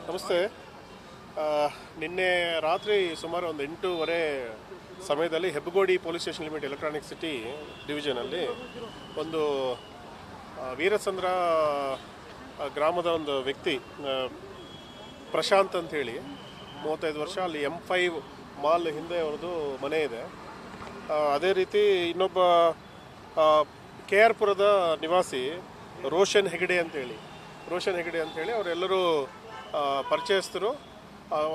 ನಮಸ್ತೆ. ನಿನ್ನೆ ರಾತ್ರಿ ಸುಮಾರು ಒಂದು 8:30 ಸಮಯದಲ್ಲಿ Hebbagodi police station limit electronic city ಡಿವಿಷನಲ್ಲಿ ಒಂದು ವೀರಸಂದ್ರ ಗ್ರಾಮದ ಒಂದು ವ್ಯಕ್ತಿ ಪ್ರಶಾಂತ್ ಅಂಥೇಳಿ 35 ವರ್ಷ, ಅಲ್ಲಿ M5 ಮಾಲ್ ಹಿಂದೆ ಅವ್ರದ್ದು ಮನೆ ಇದೆ. ಅದೇ ರೀತಿ ಇನ್ನೊಬ್ಬ KR ಪುರದ ನಿವಾಸಿ ರೋಷನ್ ಹೆಗಡೆ ಅಂಥೇಳಿ ಅವರೆಲ್ಲರೂ ಪರಿಚಯಸ್ಥರು.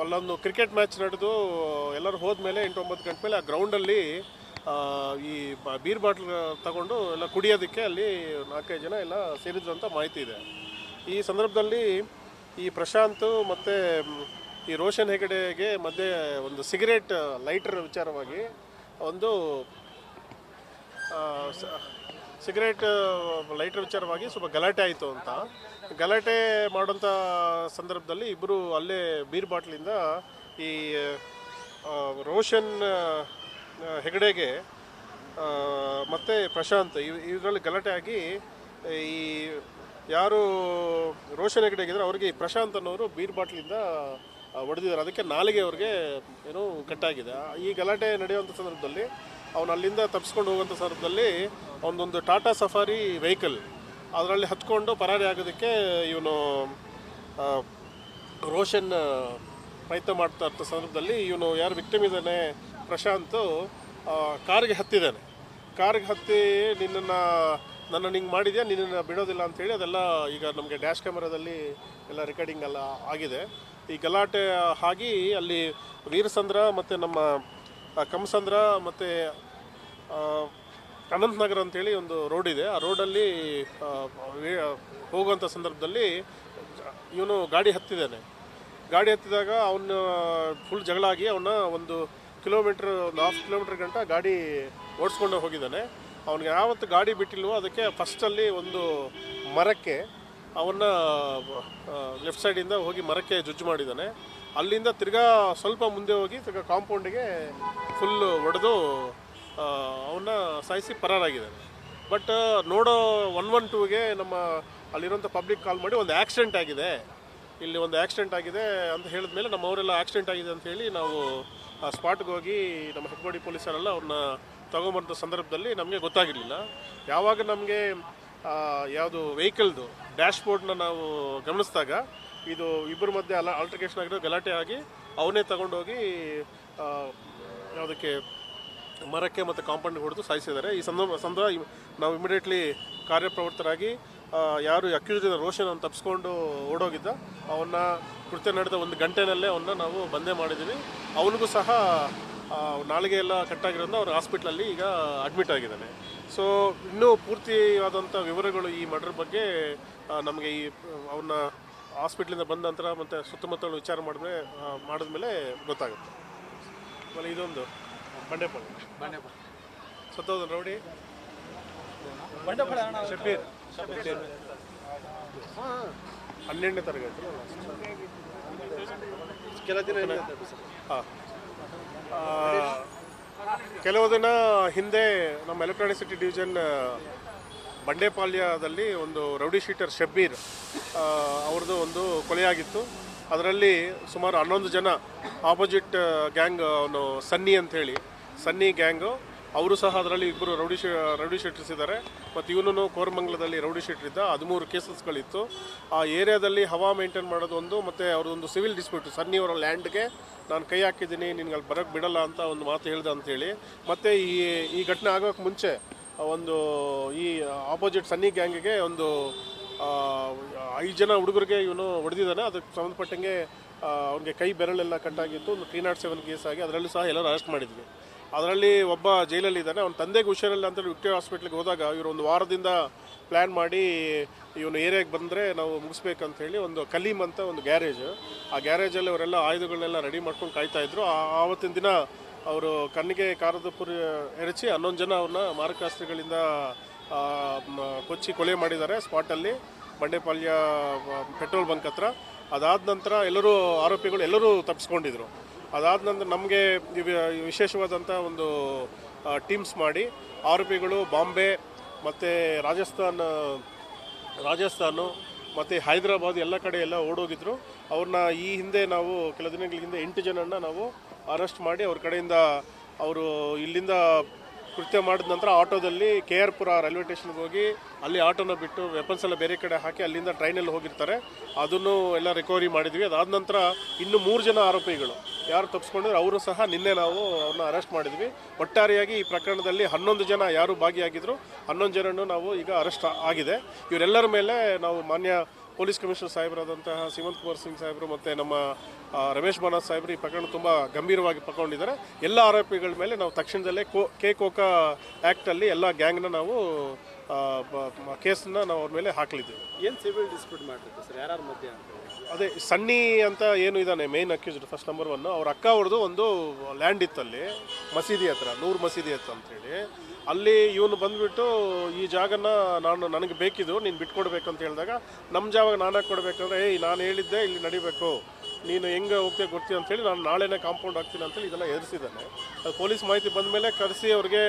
ಅಲ್ಲೊಂದು ಕ್ರಿಕೆಟ್ ಮ್ಯಾಚ್ ನಡೆದು ಎಲ್ಲರೂ ಹೋದ್ಮೇಲೆ 8-9 ಗಂಟೆ ಮೇಲೆ ಆ ಗ್ರೌಂಡಲ್ಲಿ ಈ ಬೀರ್ ಬಾಟ್ಲ್ ತಗೊಂಡು ಎಲ್ಲ ಕುಡಿಯೋದಕ್ಕೆ ಅಲ್ಲಿ 4-5 ಜನ ಎಲ್ಲ ಸೇರಿದ್ರು ಅಂತ ಮಾಹಿತಿ ಇದೆ. ಈ ಸಂದರ್ಭದಲ್ಲಿ ಈ ಪ್ರಶಾಂತ್ ಮತ್ತು ಈ ರೋಷನ್ ಹೆಗಡೆಗೆ ಮಧ್ಯೆ ಒಂದು ಸಿಗರೇಟ್ ಲೈಟರ್ ವಿಚಾರವಾಗಿ ಒಂದು ಸ್ವಲ್ಪ ಗಲಾಟೆ ಆಯಿತು ಅಂತ. ಗಲಾಟೆ ಮಾಡೋಂಥ ಸಂದರ್ಭದಲ್ಲಿ ಇಬ್ಬರು ಅಲ್ಲೇ ಬೀರ್ ಬಾಟ್ಲಿಂದ ಈ ರೋಷನ್ ಹೆಗಡೆಗೆ ಮತ್ತು ಪ್ರಶಾಂತ್ ಇದರಲ್ಲಿ ಗಲಾಟೆ ಆಗಿ ಈ ಯಾರು ರೋಷನ್ ಹೆಗಡೆಗಿದ್ರೆ ಅವ್ರಿಗೆ ಈ ಪ್ರಶಾಂತ್ ಅನ್ನೋರು ಬೀರ್ ಬಾಟ್ಲಿಂದ ಹೊಡೆದಿದ್ದಾರೆ. ಅದಕ್ಕೆ ನಾಲಿಗೆ ಅವ್ರಿಗೆ ಏನೋ ಕಟ್ಟಾಗಿದೆ. ಈ ಗಲಾಟೆ ನಡೆಯುವಂಥ ಸಂದರ್ಭದಲ್ಲಿ ಅವನು ಅಲ್ಲಿಂದ ತಪ್ಪಿಸ್ಕೊಂಡು ಹೋಗುವಂಥ ಸಂದರ್ಭದಲ್ಲಿ ಅವನದೊಂದು ಟಾಟಾ ಸಫಾರಿ ವೆಹಿಕಲ್ ಅದರಲ್ಲಿ ಹತ್ಕೊಂಡು ಪರಾರಿ ಆಗೋದಕ್ಕೆ ಇವನು ರೋಷನ್ ಪ್ರಯತ್ನ ಮಾಡ್ತಾ ಇರ್ತ ಸಂದರ್ಭದಲ್ಲಿ ಇವನು ಯಾರು ವಿಕ್ಟಿಮ್ ಇದ್ದಾನೆ ಪ್ರಶಾಂತ್ ಕಾರಿಗೆ ಹತ್ತಿದ್ದಾನೆ. ಕಾರಿಗೆ ಹತ್ತಿ ನನ್ನ ಹಿಂಗೆ ಮಾಡಿದ್ಯಾ, ನಿನ್ನನ್ನು ಬಿಡೋದಿಲ್ಲ ಅಂಥೇಳಿ ಅದೆಲ್ಲ ಈಗ ನಮಗೆ ಡ್ಯಾಶ್ ಕ್ಯಾಮರಾದಲ್ಲಿ ಎಲ್ಲ ರೆಕಾರ್ಡಿಂಗ್ ಎಲ್ಲ ಆಗಿದೆ. ಈ ಗಲಾಟೆ ಆಗಿ ಅಲ್ಲಿ ವೀರಸಂದ್ರ ಮತ್ತು ನಮ್ಮ ಕಮಸಂದ್ರ ಮತ್ತು ಅನಂತನಗರ ಅಂಥೇಳಿ ಒಂದು ರೋಡ್ ಇದೆ. ಆ ರೋಡಲ್ಲಿ ಹೋಗುವಂಥ ಸಂದರ್ಭದಲ್ಲಿ ಇವನು ಗಾಡಿ ಹತ್ತಿದಾಗ ಅವನು ಫುಲ್ ಜಗಳ ಆಗಿ ಅವನ್ನ 1 ಕಿಲೋಮೀಟ್ರ್ 1/2 ಕಿಲೋಮೀಟ್ರ್ ಗಂಟ ಗಾಡಿ ಓಡಿಸ್ಕೊಂಡು ಹೋಗಿದ್ದಾನೆ. ಅವನಿಗೆ ಯಾವತ್ತು ಗಾಡಿ ಬಿಟ್ಟಿಲ್ವೋ ಅದಕ್ಕೆ ಫಸ್ಟಲ್ಲಿ ಒಂದು ಮರಕ್ಕೆ ಅವನ್ನ ಲೆಫ್ಟ್ ಸೈಡಿಂದ ಹೋಗಿ ಮರಕ್ಕೆ ಜುಜ್ಜು ಮಾಡಿದ್ದಾನೆ. ಅಲ್ಲಿಂದ ತಿರ್ಗಾ ಸ್ವಲ್ಪ ಮುಂದೆ ಹೋಗಿ ತಿರ್ಗಾ ಕಾಂಪೌಂಡಿಗೆ ಫುಲ್ಲು ಹೊಡೆದು ಅವನ್ನ ಸಾಯಿಸಿ ಪರಾರಾಗಿದ್ದಾನೆ. ಬಟ್ ನೋಡೋ 112ಗೆ ನಮ್ಮ ಅಲ್ಲಿರೋಂಥ ಪಬ್ಲಿಕ್ ಕಾಲ್ ಮಾಡಿ ಒಂದು ಆಕ್ಸಿಡೆಂಟ್ ಆಗಿದೆ ಅಂತ ಹೇಳಿದ್ಮೇಲೆ ನಮ್ಮವರೆಲ್ಲ ಆಕ್ಸಿಡೆಂಟ್ ಆಗಿದೆ ಅಂಥೇಳಿ ನಾವು ಆ ಸ್ಪಾಟ್ಗೆ ಹೋಗಿ ನಮ್ಮ ಹೆಬ್ಬಗೋಡಿ ಪೊಲೀಸರೆಲ್ಲ ಅವ್ರನ್ನ ತೊಗೊಂಬಂದ ಸಂದರ್ಭದಲ್ಲಿ ನಮಗೆ ಗೊತ್ತಾಗಿರಲಿಲ್ಲ. ಯಾವಾಗ ನಮಗೆ ಯಾವುದು ವೆಹಿಕಲ್ದು ಡ್ಯಾಶ್ ಬೋರ್ಡ್ನ ನಾವು ಗಮನಿಸಿದಾಗ ಇದು ಇಬ್ಬರ ಮಧ್ಯೆ ಆಲ್ಟ್ರಿಕೇಷನ್ ಆಗಿರೋ ಗಲಾಟೆ ಆಗಿ ಅವನೇ ತಗೊಂಡೋಗಿ ಯಾವುದಕ್ಕೆ ಮರಕ್ಕೆ ಮತ್ತು ಕಾಂಪೌಂಡ್ಗೆ ಹೊಡೆದು ಸಾಯಿಸಿದ್ದಾರೆ. ಈ ಸಂದರ್ಭ ನಾವು ಇಮಿಡಿಯೇಟ್ಲಿ ಕಾರ್ಯಪ್ರವೃತ್ತರಾಗಿ ಯಾರು ಅಕ್ಯೂಸ್ಡ್ ರೋಷನ್ ಅವ್ನು ತಪ್ಪಿಸ್ಕೊಂಡು ಓಡೋಗಿದ್ದ ಅವನ್ನ ಕೃತ್ಯ ನಡೆದ 1 ಗಂಟೆನಲ್ಲೇ ಅವನ್ನ ನಾವು ಬಂಧೆ ಮಾಡಿದ್ದೀವಿ. ಅವನಿಗೂ ಸಹ ನಾಲಿಗೆ ಎಲ್ಲ ಕಟ್ಟಾಗಿರೋದ್ರಿಂದ ಅವ್ರ ಹಾಸ್ಪಿಟ್ಲಲ್ಲಿ ಈಗ ಅಡ್ಮಿಟ್ ಆಗಿದ್ದಾನೆ. ಸೊ ಇನ್ನೂ ಪೂರ್ತಿಯಾದಂಥ ವಿವರಗಳು ಈ ಮರ್ಡರ್ ಬಗ್ಗೆ ನಮಗೆ ಅವನ್ನ ಹಾಸ್ಪಿಟ್ಲಿಂದ ಬಂದ ನಂತರ ಮತ್ತು ಸುತ್ತಮುತ್ತಲು ವಿಚಾರ ಮಾಡಿದ್ಮೇಲೆ ಗೊತ್ತಾಗುತ್ತೆ. ಆಮೇಲೆ ಇದೊಂದು ಬಂಡೆಪಾಳ್ಯ ಸತ್ತೋದ ರೌಡಿ ಶಬೀರ್ 12ನೇ ತರಗತಿ. ಕೆಲವು ದಿನ ಹಿಂದೆ ನಮ್ಮ ಎಲೆಕ್ಟ್ರಾನಿಕ್ ಸಿಟಿ ಡಿವಿಷನ್ ಬಂಡೆಪಾಳ್ಯದಲ್ಲಿ ಒಂದು ರೌಡಿ ಶೀಟರ್ ಶಬೀರ್ ಅವ್ರದ್ದು ಒಂದು ಕೊಲೆಯಾಗಿತ್ತು. ಅದರಲ್ಲಿ ಸುಮಾರು 11 ಜನ ಆಪೋಸಿಟ್ ಗ್ಯಾಂಗ್, ಅವನು ಸನ್ನಿ ಗ್ಯಾಂಗು, ಅವರು ಸಹ ಅದರಲ್ಲಿ ಇಬ್ಬರು ರೌಡಿ ಶೀಟರ್ಸ್ ಇದ್ದಾರೆ. ಮತ್ತು ಇವನು ಕೋರಮಂಗಲದಲ್ಲಿ ರೌಡಿ ಶೀಟರ್ ಇದ್ದ. 13 ಕೇಸಸ್ಗಳಿತ್ತು. ಆ ಏರಿಯಾದಲ್ಲಿ ಹವಾ ಮೇಂಟೈನ್ ಮಾಡೋದು ಒಂದು, ಮತ್ತು ಅವ್ರದ್ದೊಂದು ಸಿವಿಲ್ ಡಿಸ್ಪ್ಯೂಟ್, ಸನ್ನಿ ಅವರ ಲ್ಯಾಂಡ್ಗೆ ನಾನು ಕೈ ಹಾಕಿದ್ದೀನಿ, ನಿನ್ಗೆ ಅಲ್ಲಿ ಬರೋಕ್ಕೆ ಬಿಡಲ್ಲ ಅಂತ ಒಂದು ಮಾತು ಹೇಳ್ದೆ ಅಂಥೇಳಿ. ಮತ್ತು ಈ ಘಟನೆ ಆಗೋಕ್ಕೆ ಮುಂಚೆ ಒಂದು ಈ ಆಪೋಸಿಟ್ ಸನ್ನಿ ಗ್ಯಾಂಗಿಗೆ ಒಂದು 5 ಜನ ಹುಡುಗರಿಗೆ ಇವನು ಹೊಡೆದಿದ್ದಾನೆ. ಅದಕ್ಕೆ ಸಂಬಂಧಪಟ್ಟಂಗೆ ಅವ್ನಿಗೆ ಕೈ ಬೆರಳೆಲ್ಲ ಕಟ್ಟಾಗಿತ್ತು. ಒಂದು 307 ಕೇಸ್ ಆಗಿ ಅದರಲ್ಲೂ ಸಹ ಎಲ್ಲರೂ ಅರೆಸ್ಟ್ ಮಾಡಿದ್ವಿ. ಅದರಲ್ಲಿ ಒಬ್ಬ ಜೈಲಲ್ಲಿದ್ದಾನೆ. ಅವನ ತಂದೆಗೆ ಹುಷಾರಿಲ್ಲ ಅಂತೇಳಿ ವಿಕ್ಟೋರಿಯಾ ಹಾಸ್ಪಿಟ್ಲಿಗೆ ಹೋದಾಗ ಇವರು 1 ವಾರದಿಂದ ಪ್ಲ್ಯಾನ್ ಮಾಡಿ ಇವನು ಏರಿಯಾಗೆ ಬಂದರೆ ನಾವು ಮುಗಿಸ್ಬೇಕಂತೇಳಿ ಒಂದು ಕಲೀಮ್ ಅಂತ ಒಂದು ಗ್ಯಾರೇಜ್, ಆ ಗ್ಯಾರೇಜಲ್ಲಿ ಅವರೆಲ್ಲ ಆಯುಧಗಳನ್ನೆಲ್ಲ ರೆಡಿ ಮಾಡ್ಕೊಂಡು ಕಾಯ್ತಾಯಿದ್ರು. ಆವತ್ತಿನ ದಿನ ಅವರು ಕಣ್ಣಿಗೆ ಕಾರದ ಪುರಿ ಎರಚಿ 11 ಜನ ಅವ್ರನ್ನ ಮಾರಕಾಸ್ತ್ರಗಳಿಂದ ಕೊಚ್ಚಿ ಕೊಲೆ ಮಾಡಿದ್ದಾರೆ ಸ್ಪಾಟಲ್ಲಿ, ಬಂಡೆಪಾಳ್ಯ ಪೆಟ್ರೋಲ್ ಬಂಕ್ ಹತ್ರ. ಅದಾದ ನಂತರ ಆರೋಪಿಗಳು ಎಲ್ಲರೂ ತಪ್ಪಿಸ್ಕೊಂಡಿದ್ರು. ಅದಾದ ನಂತರ ನಮಗೆ ವಿಶೇಷವಾದಂಥ ಒಂದು ಟೀಮ್ಸ್ ಮಾಡಿ ಆರೋಪಿಗಳು ಬಾಂಬೆ ಮತ್ತು ರಾಜಸ್ಥಾನು ಮತ್ತು ಹೈದರಾಬಾದ್ ಎಲ್ಲ ಕಡೆ ಎಲ್ಲ ಓಡೋಗಿದ್ರು. ಅವ್ರನ್ನ ಈ ಹಿಂದೆ ನಾವು ಕೆಲ ದಿನಗಳ ಹಿಂದೆ 8 ಜನನ್ನ ನಾವು ಅರೆಸ್ಟ್ ಮಾಡಿ ಅವ್ರ ಕಡೆಯಿಂದ ಅವರು ಇಲ್ಲಿಂದ ಕೃತ್ಯ ಮಾಡಿದ ನಂತರ ಆಟೋದಲ್ಲಿ KR ಪುರ ರೈಲ್ವೆ ಸ್ಟೇಷನ್ಗೆ ಹೋಗಿ ಅಲ್ಲಿ ಆಟೋನ ಬಿಟ್ಟು ವೆಪನ್ಸ್ ಎಲ್ಲ ಬೇರೆ ಕಡೆ ಹಾಕಿ ಅಲ್ಲಿಂದ ಟ್ರೈನಲ್ಲಿ ಹೋಗಿರ್ತಾರೆ. ಅದನ್ನು ಎಲ್ಲ ರಿಕವರಿ ಮಾಡಿದ್ವಿ. ಅದಾದ ನಂತರ ಇನ್ನು 3 ಜನ ಆರೋಪಿಗಳು ಯಾರು ತಪ್ಪಿಸ್ಕೊಂಡಿದ್ರು ಅವರು ಸಹ ನಿನ್ನೆ ನಾವು ಅವ್ರನ್ನ ಅರೆಸ್ಟ್ ಮಾಡಿದ್ವಿ. ಒಟ್ಟಾರೆಯಾಗಿ ಈ ಪ್ರಕರಣದಲ್ಲಿ 11 ಜನ ಯಾರು ಭಾಗಿಯಾಗಿದ್ರು 11 ಜನನು ನಾವು ಈಗ ಅರೆಸ್ಟ್ ಆಗಿದೆ. ಇವರೆಲ್ಲರ ಮೇಲೆ ನಾವು ಮಾನ್ಯ ಪೊಲೀಸ್ ಕಮಿಷನರ್ ಸಾಹೇಬರಾದಂತಹ ಸಿಮಂತ್ ಕುಮಾರ್ ಸಿಂಗ್ ಸಾಹೇಬರು ಮತ್ತು ನಮ್ಮ ರಮೇಶ್ ಬನಾಥ್ ಸಾಹೇಬರು ಈ ಪ್ರಕರಣ ತುಂಬ ಗಂಭೀರವಾಗಿ ಪಡ್ಕೊಂಡಿದ್ದಾರೆ. ಎಲ್ಲ ಆರೋಪಿಗಳ ಮೇಲೆ ನಾವು ತಕ್ಷಣದಲ್ಲೇ ಕೋಕಾ ಆ್ಯಕ್ಟಲ್ಲಿ ಎಲ್ಲ ಗ್ಯಾಂಗ್ನ ನಾವು ಕೇಸನ್ನ ನಾವು ಅವ್ರ ಮೇಲೆ ಹಾಕಲಿದ್ದೀವಿ. ಏನು ಸಿವಿಲ್ ಡಿಸ್ಪ್ಯೂಟ್ ಮಾಡಿರುತ್ತೆ ಸರ್, ಯಾರ್ಯಾರ ಮಧ್ಯೆ ಅಂತ? ಅದೇ ಸನ್ನಿ ಅಂತ ಏನು ಇದ್ದಾನೆ ಮೇನ್ ಅಕ್ಯೂಸ್ಡ್ ಫಸ್ಟ್ ನಂಬರ್ 1, ಅವ್ರ ಅಕ್ಕ ಅವ್ರದ್ದು ಒಂದು ಲ್ಯಾಂಡ್ ಇತ್ತಲ್ಲಿ ಮಸೀದಿ ಹತ್ರ, ನೂರ್ ಮಸೀದಿ ಹತ್ರ ಅಂತೇಳಿ. ಅಲ್ಲಿ ಇವನು ಬಂದುಬಿಟ್ಟು ಈ ಜಾಗನ ನನಗೆ ಬೇಕಿದ್ದು ನೀನು ಬಿಟ್ಕೊಡ್ಬೇಕು ಅಂತ ಹೇಳಿದಾಗ ನಮ್ಮ ಜಾಗ ನಾನಾಗಿ ಕೊಡಬೇಕಂದ್ರೆ ನಾನು ಹೇಳಿದ್ದೆ ಇಲ್ಲಿ ನಡಿಬೇಕು, ನೀನು ಹೆಂಗೆ ಹೋಗ್ತೀಯ ಗೊತ್ತಿ ಅಂತೇಳಿ ನಾನು ನಾಳೆನೇ ಕಾಂಪೌಂಡ್ ಹಾಕ್ತೀನಿ ಅಂತೇಳಿ ಇದೆಲ್ಲ ಎದುರಿಸಿದ್ದಾನೆ. ಅದು ಪೊಲೀಸ್ ಮಾಹಿತಿ ಬಂದ ಮೇಲೆ ಕರೆಸಿ ಅವ್ರಿಗೆ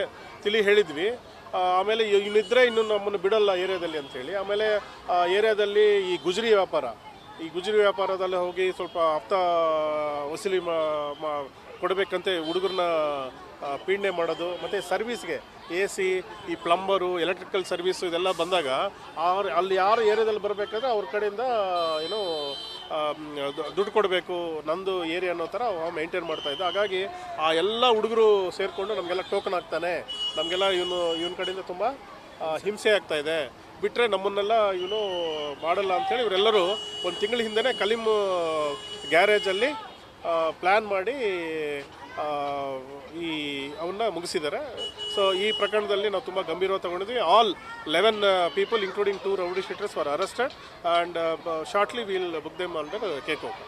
ತಿಳಿ ಹೇಳಿದ್ವಿ. ಆಮೇಲೆ ಇವನಿದ್ರೆ ಇನ್ನು ನಮ್ಮನ್ನು ಬಿಡಲ್ಲ ಏರಿಯಾದಲ್ಲಿ ಅಂಥೇಳಿ. ಆಮೇಲೆ ಏರಿಯಾದಲ್ಲಿ ಈ ಗುಜರಿ ವ್ಯಾಪಾರದಲ್ಲಿ ಹೋಗಿ ಸ್ವಲ್ಪ ಹಫ್ತಾ ವಸೂಲಿ ಕೊಡಬೇಕಂತೆ ಹುಡುಗರನ್ನ ಪೀಡನೆ ಮಾಡೋದು. ಮತ್ತು ಸರ್ವಿಸ್ಗೆ AC, ಈ ಪ್ಲಂಬರು, ಎಲೆಕ್ಟ್ರಿಕಲ್ ಸರ್ವಿಸು ಇದೆಲ್ಲ ಬಂದಾಗ ಅಲ್ಲಿ ಯಾರು ಏರಿಯಾದಲ್ಲಿ ಬರಬೇಕಾದ್ರೆ ಅವ್ರ ಕಡೆಯಿಂದ ಏನೋ ದುಡ್ಡು ಕೊಡಬೇಕು, ನಂದು ಏರಿಯಾ ಅನ್ನೋ ಥರ ಮೇಂಟೈನ್ ಮಾಡ್ತಾಯಿದ್ದ. ಹಾಗಾಗಿ ಆ ಎಲ್ಲ ಹುಡುಗರು ಸೇರಿಕೊಂಡು ನಮಗೆಲ್ಲ ಟೋಕನ್ ಆಗ್ತಾನೆ, ನಮಗೆಲ್ಲ ಇವನ ಕಡೆಯಿಂದ ತುಂಬ ಹಿಂಸೆ ಆಗ್ತಾಯಿದೆ, ಬಿಟ್ಟರೆ ನಮ್ಮನ್ನೆಲ್ಲ ಇವನು ಮಾಡಲ್ಲ ಅಂಥೇಳಿ ಇವರೆಲ್ಲರೂ ಒಂದು ತಿಂಗಳ ಹಿಂದೆ ಕಲಿಮ್ ಗ್ಯಾರೇಜಲ್ಲಿ ಪ್ಲ್ಯಾನ್ ಮಾಡಿ ಅವನ್ನ ಮುಗಿಸಿದ್ದಾರೆ. ಸೊ ಈ ಪ್ರಕರಣದಲ್ಲಿ ನಾವು ತುಂಬ ಗಂಭೀರವಾಗಿ ತಗೊಂಡಿದ್ವಿ. All 11 people including 2 rowdy shooters were arrested and shortly we will book them under KCOCA.